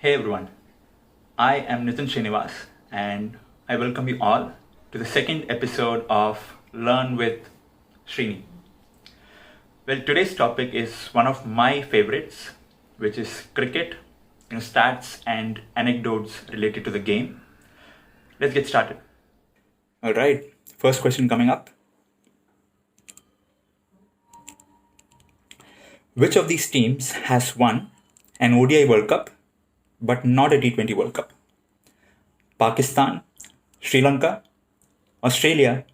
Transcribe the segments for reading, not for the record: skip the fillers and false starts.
Hey everyone, I am Nitin Srinivas and I welcome you all to the second episode of Learn with Srini. Well, today's topic is one of my favorites, which is cricket, stats and anecdotes related to the game. Let's get started. All right, first question coming up. Which of these teams has won an ODI World Cup but not a T20 World Cup? Pakistan, Sri Lanka, Australia,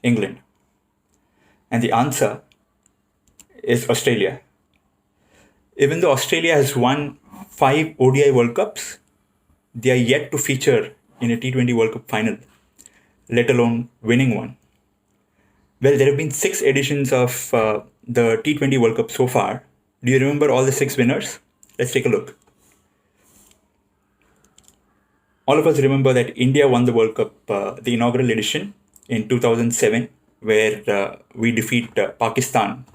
England. And the answer is Australia. Even though Australia has won 5 ODI World Cups, they are yet to feature in a T20 World Cup final, let alone winning one. Well, there have been 6 editions of the T20 World Cup so far. Do you remember all the 6 winners? Let's take a look. All of us remember that India won the World Cup, the inaugural edition in 2007, where we defeated Pakistan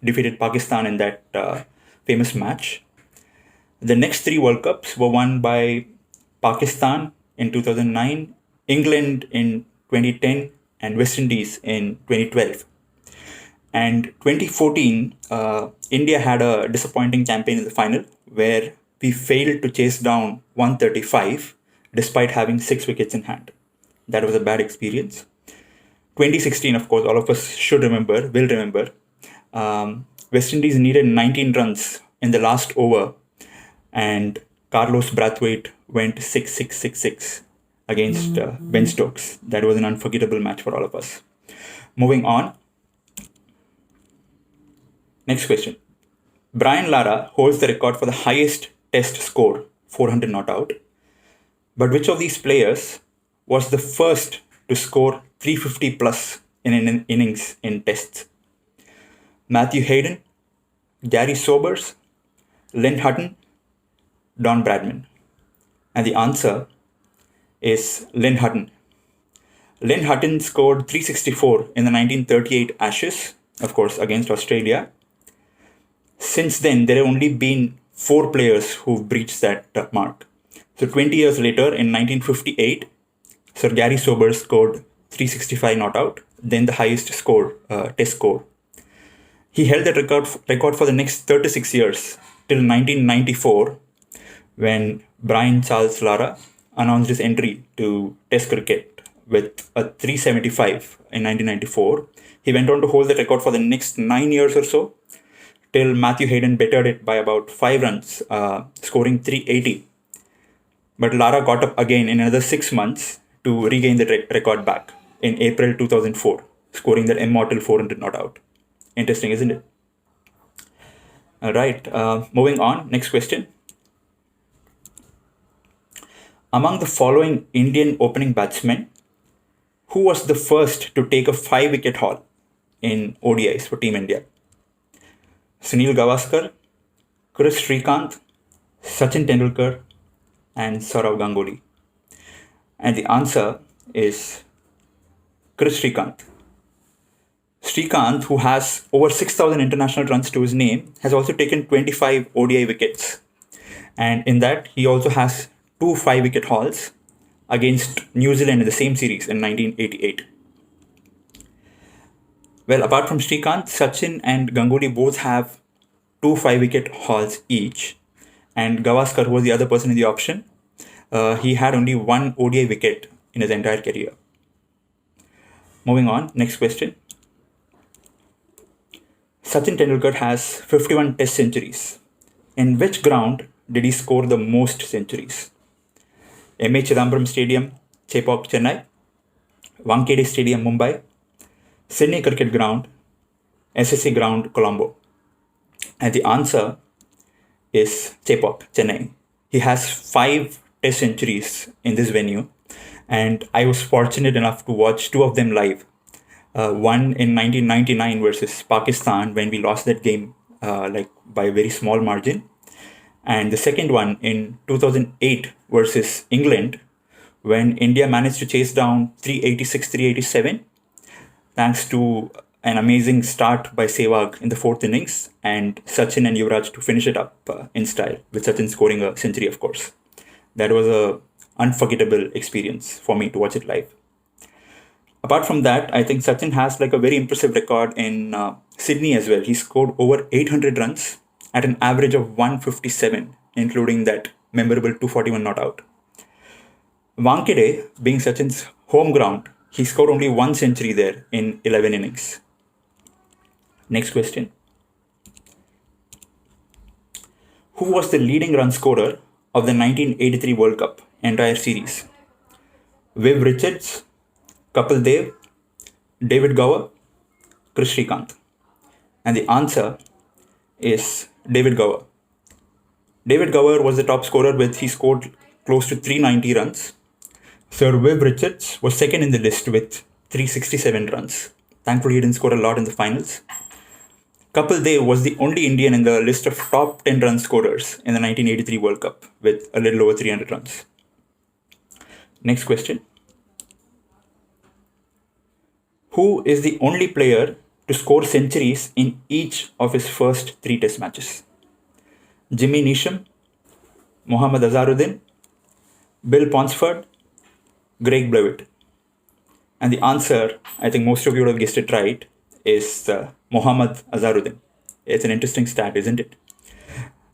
in that famous match. The next 3 World Cups were won by Pakistan in 2009, England in 2010, and West Indies in 2012. And 2014, India had a disappointing campaign in the final where we failed to chase down 135 despite having 6 wickets in hand. That was a bad experience. 2016, of course, all of us will remember. West Indies needed 19 runs in the last over, and Carlos Brathwaite went 6-6-6-6 against Ben Stokes. That was an unforgettable match for all of us. Moving on. Next question. Brian Lara holds the record for the highest test score, 400 not out. But which of these players was the first to score 350 plus in an innings in tests? Matthew Hayden, Gary Sobers, Lynn Hutton, Don Bradman. And the answer is Lynn Hutton. Lynn Hutton scored 364 in the 1938 Ashes, of course, against Australia. Since then, there have only been 4 players who've breached that mark. So 20 years later, in 1958, Sir Gary Sobers scored 365 not out, then the highest test score. He held that record for the next 36 years, till 1994, when Brian Charles Lara announced his entry to Test cricket with a 375 in 1994. He went on to hold the record for the next 9 years or so, till Matthew Hayden bettered it by about 5 runs, scoring 380. But Lara got up again in another 6 months to regain the record back in April 2004, scoring that immortal 400 not out. Interesting, isn't it? All right, moving on. Next question. Among the following Indian opening batsmen, who was the first to take a 5-wicket haul in ODIs for Team India? Sunil Gavaskar, Chris Srikanth, Sachin Tendulkar, and Sourav Ganguly. And the answer is Chris Srikanth. Srikanth, who has over 6,000 international runs to his name, has also taken 25 ODI wickets. And in that, he also has 2 5-wicket hauls against New Zealand in the same series in 1988. Well, apart from Srikanth, Sachin and Ganguly both have 2 5-wicket hauls each. And Gavaskar, who was the other person in the option, he had only 1 ODI wicket in his entire career. Moving on, next question. Sachin Tendulkar has 51 test centuries. In which ground did he score the most centuries? M.A. Chidambaram Stadium, Chepauk, Chennai, Wankhede Stadium, Mumbai, Sydney Cricket Ground, SSC Ground, Colombo. And the answer is Chepauk, Chennai. He has 5 test centuries in this venue, and I was fortunate enough to watch 2 of them live. One in 1999 versus Pakistan, when we lost that game by a very small margin, and the second one in 2008 versus England, when India managed to chase down 386, 387, thanks to an amazing start by Sehwag in the fourth innings, and Sachin and Yuvraj to finish it up in style, with Sachin scoring a century, of course. That was a unforgettable experience for me to watch it live. Apart from that, I think Sachin has like a very impressive record in Sydney as well. He scored over 800 runs at an average of 157, including that memorable 241 not out. Wankhede, being Sachin's home ground, he scored only one century there in 11 innings. Next question. Who was the leading run scorer of the 1983 World Cup entire series? Viv Richards, Kapil Dev, David Gower, Chris Srikanth. And the answer is David Gower. David Gower was the top scorer he scored close to 390 runs. Sir Viv Richards was second in the list with 367 runs. Thankfully, he didn't score a lot in the finals. Kapil Dev was the only Indian in the list of top 10 run scorers in the 1983 World Cup with a little over 300 runs. Next question. Who is the only player to score centuries in each of his first 3 test matches? Jimmy Neesham, Mohammad Azharuddin, Bill Ponsford, Greg Blewett. And the answer, I think most of you would have guessed it right, is Mohammad Azharuddin. It's an interesting stat, isn't it?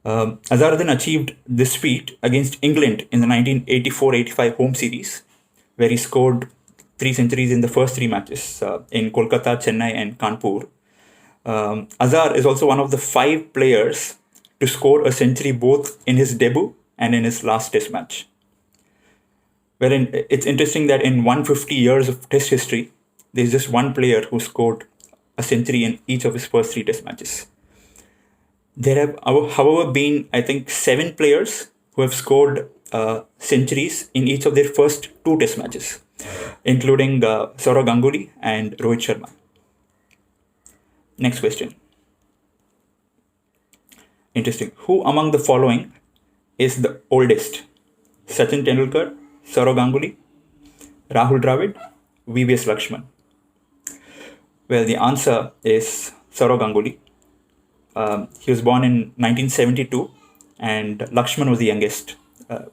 Azharuddin achieved this feat against England in the 1984-85 home series, where he scored 3 centuries in the first 3 matches in Kolkata, Chennai and Kanpur. Azhar is also one of the 5 players to score a century both in his debut and in his last test match. It's interesting that in 150 years of test history, there's just one player who scored a century in each of his first 3 test matches. There have, however, been, I think, 7 players who have scored centuries in each of their first 2 test matches, including Sourav Ganguly and Rohit Sharma. Next question. Interesting. Who among the following is the oldest? Sachin Tendulkar, Sourav Ganguly, Rahul Dravid, VVS Lakshman. Well, the answer is Sourav Ganguly. He was born in 1972 and Lakshman was the youngest,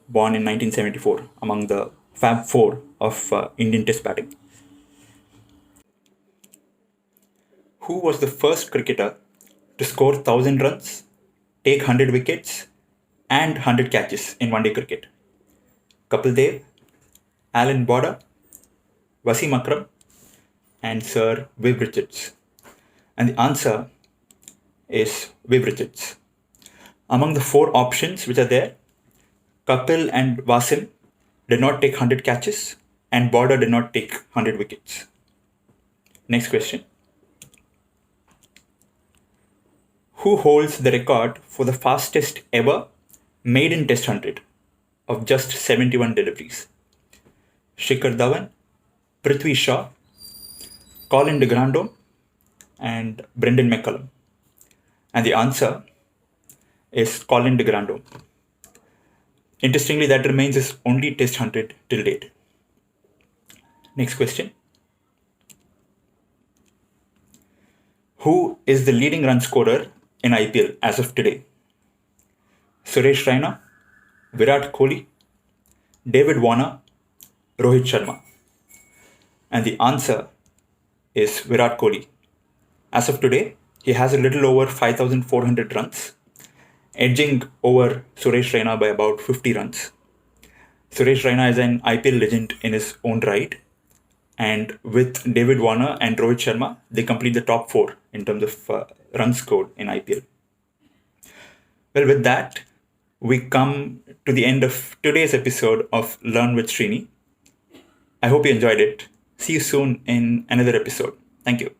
born in 1974 among the Fab Four of Indian Test batting. Who was the first cricketer to score 1,000 runs, take 100 wickets and 100 catches in one-day cricket? Kapil Dev, Alan Border, Wasim Akram and Sir Viv Richards. And the answer is Viv Richards. Among the 4 options which are there, Kapil and Wasim did not take 100 catches and Border did not take 100 wickets. Next question. Who holds the record for the fastest ever maiden Test 100 of just 71 deliveries? Shikhar Dhawan, Prithvi Shaw, Colin de Grandhomme and Brendan McCullum. And the answer is Colin de Grandhomme. Interestingly, that remains his only Test 100 till date. Next question. Who is the leading run scorer in IPL as of today? Suresh Raina, Virat Kohli, David Warner, Rohit Sharma. And the answer is Virat Kohli. As of today, he has a little over 5,400 runs, edging over Suresh Raina by about 50 runs. Suresh Raina is an IPL legend in his own right. And with David Warner and Rohit Sharma, they complete the top 4 in terms of runs scored in IPL. Well, with that, we come to the end of today's episode of Learn with Srini. I hope you enjoyed it. See you soon in another episode. Thank you.